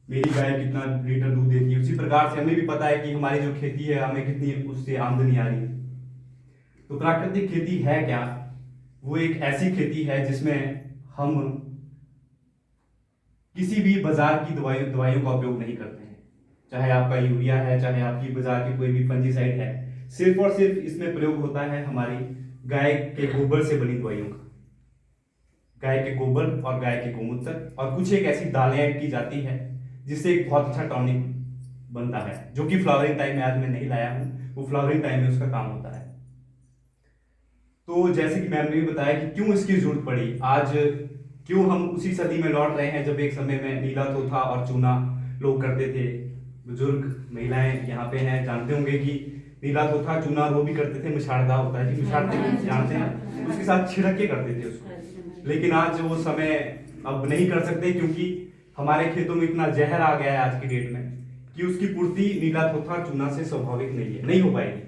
मेरी गाय कितना लीटर दूध देती है, उसी प्रकार से हमें भी पता है कि हमारी जो खेती है हमें कितनी उससे आमदनी आ रही है। तो प्राकृतिक खेती है क्या? वो एक ऐसी खेती है जिसमें हम किसी भी बाजार की दवाइयों का उपयोग नहीं करते हैं। चाहे आपका यूरिया है, चाहे आपकी बाजार की कोई भी फंजीसाइड है, सिर्फ और सिर्फ इसमें प्रयोग होता है हमारी गाय के गोबर से बनी दवाइयों का। गाय के गोबर और गाय के गोमूत्र और कुछ एक ऐसी दालें ऐड की जाती है जिससे एक बहुत अच्छा टॉनिक बनता है, जो कि फ्लावरिंग टाइम में आज मैं नहीं लाया हूं, वो फ्लावरिंग टाइम में उसका काम होता है। तो जैसे कि मैम ने भी बताया कि क्यों इसकी जरूरत पड़ी आज, क्यों हम उसी सदी में लौट रहे हैं जब एक समय में नीला तोता और चूना लोग करते थे। बुजुर्ग महिलाएं यहाँ पे हैं, जानते होंगे कि नीला तोता चूना वो भी करते थे, मिशाड़दा होता है जी, मिशाड़ते जानते हैं, उसके साथ छिड़क के करते थे उसको। लेकिन आज वो समय अब नहीं कर सकते क्योंकि हमारे खेतों में इतना जहर आ गया है आज की डेट में कि उसकी पूर्ति नीला तोता चूना से स्वाभाविक नहीं है, नहीं हो पाएगी।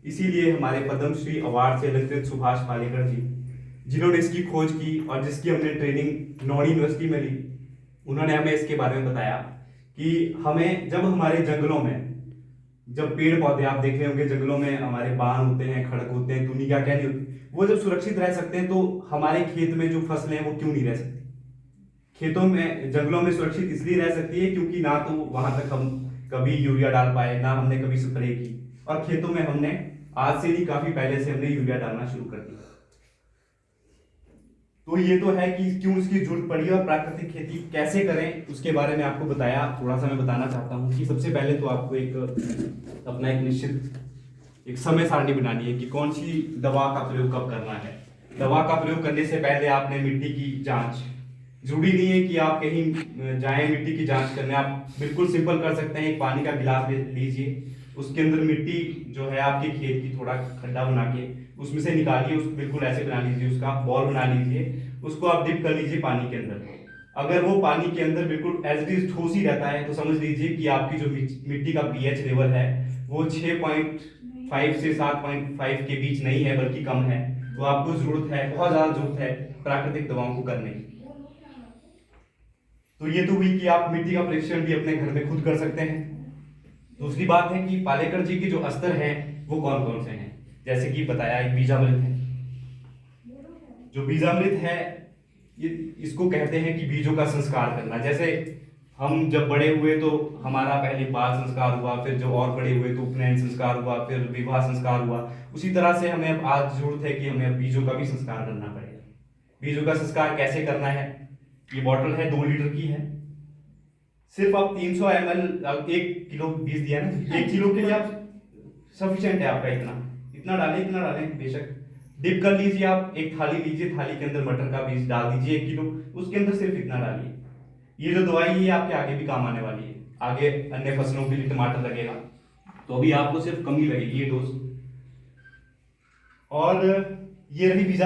इसीलिए हमारे पद्मश्री अवार्ड से अलंकृत सुभाष पालेकर जी, जिन्होंने इसकी खोज की और जिसकी हमने ट्रेनिंग नौड़ी यूनिवर्सिटी में ली, उन्होंने हमें इसके बारे में बताया कि हमें जब हमारे जंगलों में, जब पेड़ पौधे आप देख रहे होंगे जंगलों में हमारे पान होते हैं, खड़क होते हैं, दुनिया क्या नहीं होती, वो जब सुरक्षित रह सकते हैं तो हमारे खेत में जो फसलें हैं वो क्यों नहीं रह सकती? खेतों में, जंगलों में सुरक्षित इसलिए रह सकती है क्योंकि ना तो वहां तक हम कभी यूरिया डाल पाए, ना हमने कभी स्प्रे की, और खेतों में हमने आज से नहीं काफी पहले से हमने यूरिया डालना शुरू कर दिया। तो ये तो है कि क्यों इसकी जरूरत पड़ी और प्राकृतिक खेती कैसे करें उसके बारे में आपको बताया। थोड़ा सा मैं बताना चाहता हूँ कि सबसे पहले तो आपको एक अपना एक निश्चित एक समय सारणी बनानी है कि कौन सी दवा का प्रयोग कब करना है। दवा का प्रयोग करने से पहले आपने मिट्टी की जांच, जरूरी नहीं है कि आप कहीं जाएं मिट्टी की जांच करने, आप बिल्कुल सिंपल कर सकते हैं। एक पानी का गिलास लीजिए, उसके अंदर मिट्टी जो है आपके खेत की थोड़ा खड्डा बना के उसमें से निकालिए, उसको बिल्कुल ऐसे बना लीजिए, उसका बॉल बना लीजिए, उसको आप डिप कर लीजिए पानी के अंदर। अगर वो पानी के अंदर बिल्कुल एज इट इज ठोस ही रहता है तो समझ लीजिए कि आपकी जो मिट्टी का पीएच लेवल है वो 6.5 से 7.5 के बीच नहीं है बल्कि कम है। तो आपको जरूरत है, बहुत ज्यादा जरूरत है प्राकृतिक दवाओं को करने की। तो ये तो हुई कि आप मिट्टी का परीक्षण भी अपने घर में खुद कर सकते हैं। दूसरी बात है कि पालेकर जी के जो अस्त्र हैं वो कौन कौन से हैं। जैसे कि बताया एक बीजामृत है। जो बीजामृत है ये, इसको कहते हैं कि बीजों का संस्कार करना। जैसे हम जब बड़े हुए तो हमारा पहले बाल संस्कार हुआ, फिर जब और बड़े हुए तो उपनयन संस्कार हुआ, फिर विवाह संस्कार हुआ। उसी तरह से हमें अब आज जरूरत है कि हमें अब बीजों का भी संस्कार करना पड़ेगा। बीजों का संस्कार कैसे करना है? ये बॉटल है 2 लीटर की है, सिर्फ आप 300 ml, 1 किलो बीज दिया ना, 1 किलो के लिए आप सफिशियंट है आपका, इतना इतना डालें बेशक। डिप कर लीजिए, आप एक थाली लीजिए, थाली के अंदर मटर का बीज डाल दीजिए 1 किलो, उसके अंदर सिर्फ इतना डालिए। ये जो दवाई है आपके आगे भी काम आने वाली है, आगे अन्य फसलों के लिए टमाटर लगेगा तो अभी आपको सिर्फ कम ही लगेगी ये डोज। और ये रही बीजा